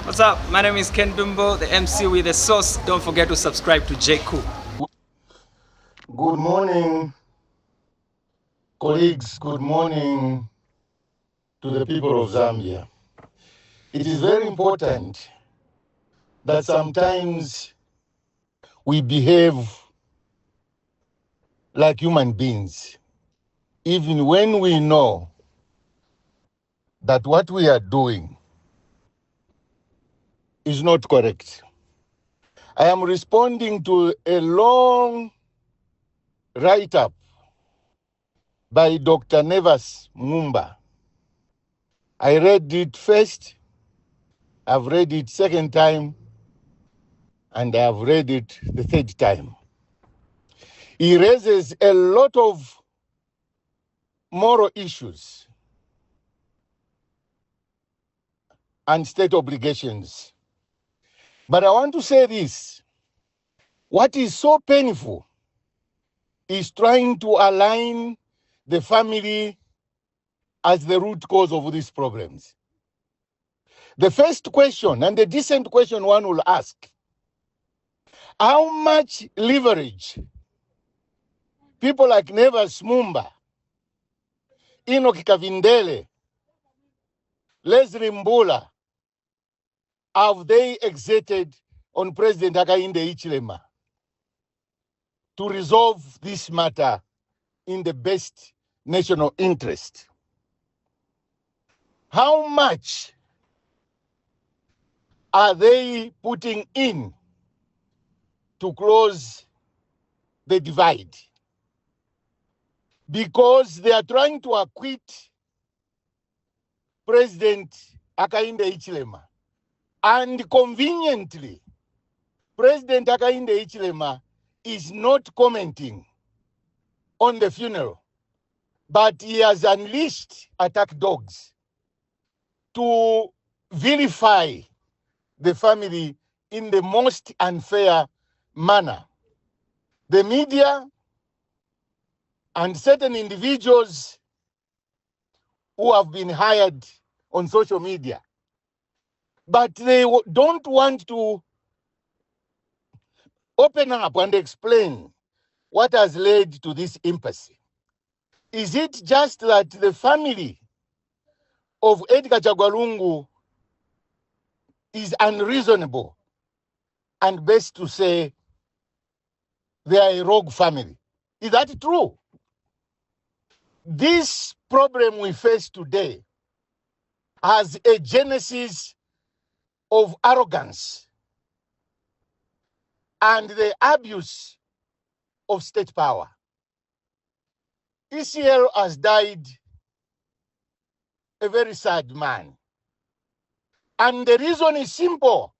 What's up? My name is Ken Dumbo, the MC with the sauce. Don't forget to subscribe to J. Cool. Good morning, colleagues. Good morning to the people of Zambia. It is very important that sometimes we behave like human beings, even when we know that what we are doing is not correct. I am responding to a long write-up by Dr. Nevas Mumba. I read it first, I've read it second time, and I've read it the third time. He raises a lot of moral issues and state obligations. But I want to say this. What is so painful is trying to align the family as the root cause of these problems. The first question, and the decent question one will ask, how much leverage people like Nevas Mumba, Enoch Kavindele, Leslie Mbula, have they exerted on President Hakainde Hichilema to resolve this matter in the best national interest? How much are they putting in to close the divide? Because they are trying to acquit President Hakainde Hichilema. And conveniently, President Hakainde Hichilema is not commenting on the funeral, but he has unleashed attack dogs to vilify the family in the most unfair manner. The media and certain individuals who have been hired on social media, but they don't want to open up and explain what has led to this impasse. Is it just that the family of Edgar Chagwalungu is unreasonable, and best to say they are a rogue family? Is that true? This problem we face today has a genesis of arrogance and the abuse of state power. ECL has died a very sad man. And the reason is simple,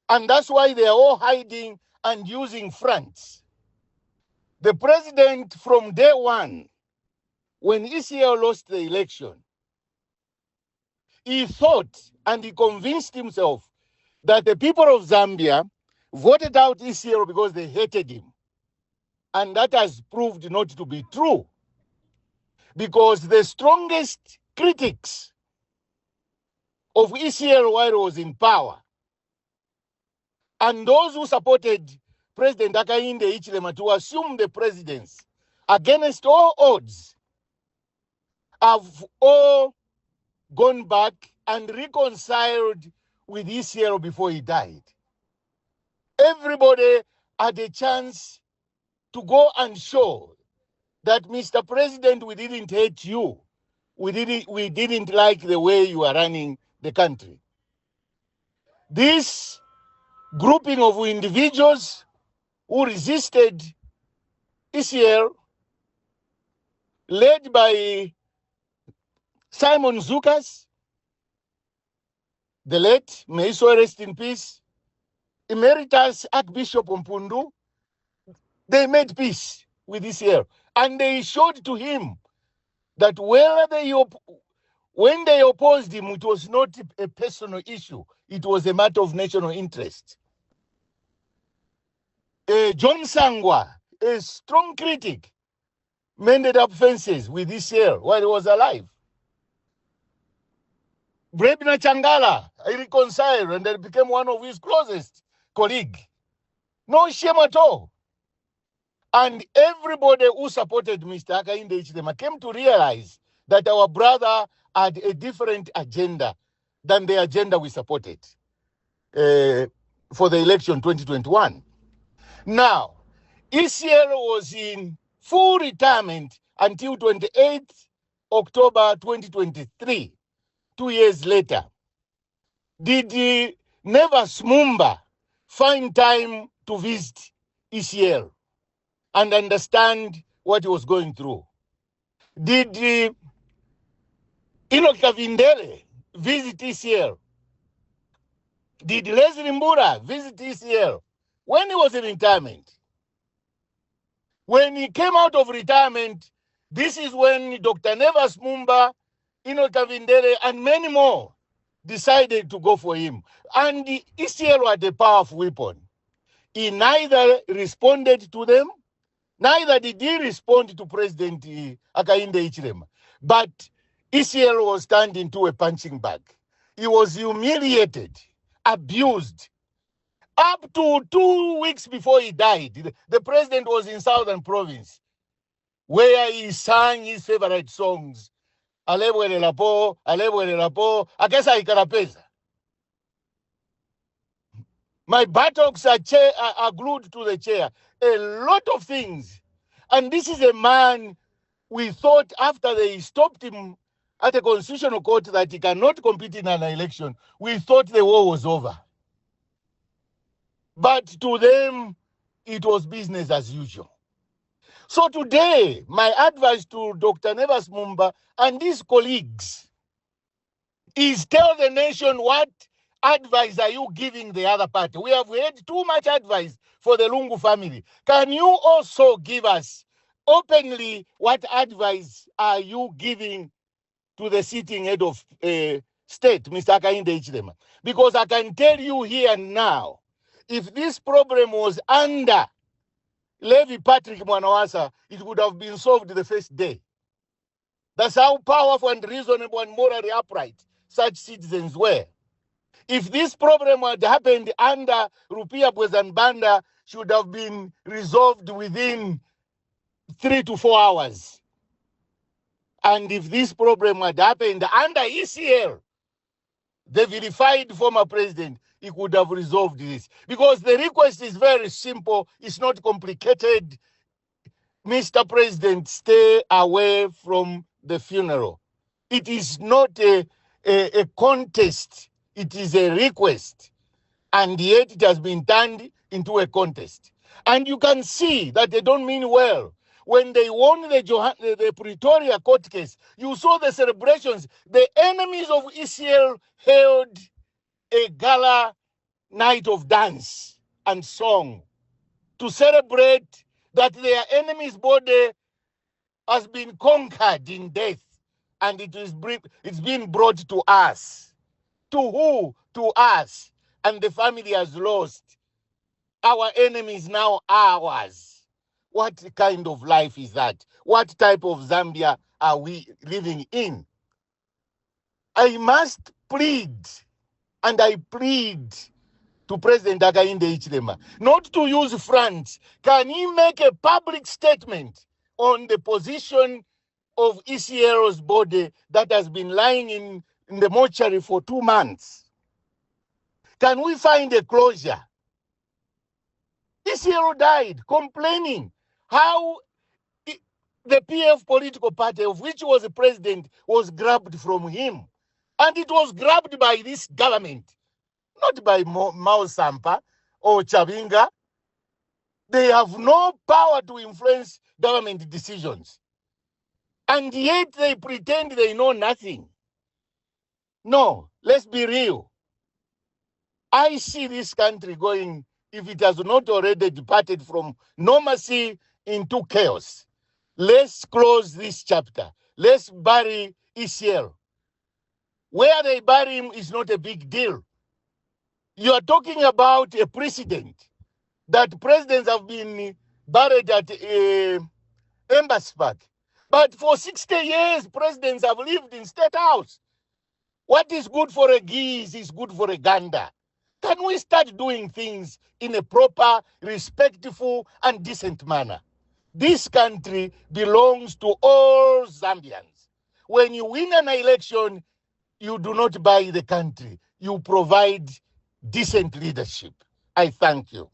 and that's why they are all hiding and using fronts. The president, from day one, when ECL lost the election, he thought and he convinced himself that the people of Zambia voted out ECL because they hated him. And that has proved not to be true, because the strongest critics of ECL while he was in power, and those who supported President Hakainde Hichilema to assume the presidency against all odds, have all gone back and reconciled with ECL before he died. Everybody had a chance to go and show that, Mr. President, we didn't hate you. We didn't like the way you are running the country. This grouping of individuals who resisted ECL, led by Simon Zukas, the late, may he so rest in peace, Emeritus Archbishop Mpundu, they made peace with ECL. And they showed to him that when they opposed him, it was not a personal issue. It was a matter of national interest. John Sangwa, a strong critic, mended up fences with ECL while he was alive. Brebna Changala, I reconciled and then became one of his closest colleagues. No shame at all. And everybody who supported Mr. Hakainde Hichilema came to realize that our brother had a different agenda than the agenda we supported for the election 2021. Now, ECL was in full retirement until 28th October 2023, 2 years later. Did Nevas Mumba find time to visit ECL and understand what he was going through? Did Enoch Kavindele visit ECL? Did Leslie Mbura visit ECL when he was in retirement? When he came out of retirement, this is when Dr. Nevas Mumba, Enoch Kavindele, and many more decided to go for him. And the ECL had a powerful weapon. He neither responded to them, neither did he respond to President Hakainde Hichilema. But ECL was turned into a punching bag. He was humiliated, abused. Up to 2 weeks before he died, the president was in Southern Province, where he sang his favorite songs. Alebwele po, akesa ikarapeza. My buttocks are glued to the chair. A lot of things. And this is a man we thought after they stopped him at a constitutional court that he cannot compete in an election, we thought the war was over. But to them, it was business as usual. So today, my advice to Dr. Nevas Mumba and his colleagues is tell the nation what advice are you giving the other party. We have heard too much advice for the Lungu family. Can you also give us openly what advice are you giving to the sitting head of state, Mr. Hakainde Hichilema? Because I can tell you here and now, if this problem was under Levi Patrick Mwanawasa, it would have been solved the first day. That's how powerful and reasonable and morally upright such citizens were. If this problem had happened under Rupia Bwezanbanda, should have been resolved within 3 to 4 hours. And if this problem had happened under ECL, the verified former president, he could have resolved this. Because the request is very simple. It's not complicated. Mr. President, stay away from the funeral. It is not a contest. It is a request. And yet it has been turned into a contest. And you can see that they don't mean well. When they won the Pretoria court case, you saw the celebrations. The enemies of ECL held a gala night of dance and song to celebrate that their enemy's body has been conquered in death, and it's been brought to us. To who? To us. And the family has lost. Our enemy is now ours. What kind of life is that? What type of Zambia are we living in? I must plead, and I plead to President Hakainde Hichilema not to use fronts. Can he make a public statement on the position of ECL's body that has been lying in the mortuary for 2 months? Can we find a closure? ECL died complaining how the PF political party, of which was the president, was grabbed from him. And it was grabbed by this government, not by Mao Sampa or Chavinga. They have no power to influence government decisions. And yet they pretend they know nothing. No, let's be real. I see this country going, if it has not already departed from normalcy into chaos. Let's close this chapter. Let's bury ECL. Where they bury him is not a big deal. You are talking about a precedent that presidents have been buried at Embassy Park. But for 60 years, presidents have lived in State House. What is good for a geese is good for a gander. Can we start doing things in a proper, respectful, and decent manner? This country belongs to all Zambians. When you win an election, you do not buy the country. You provide decent leadership. I thank you.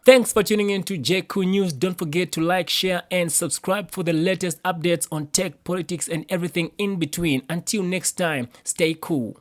Thanks for tuning in to JQ News. Don't forget to like, share, and subscribe for the latest updates on tech, politics, and everything in between. Until next time, stay cool.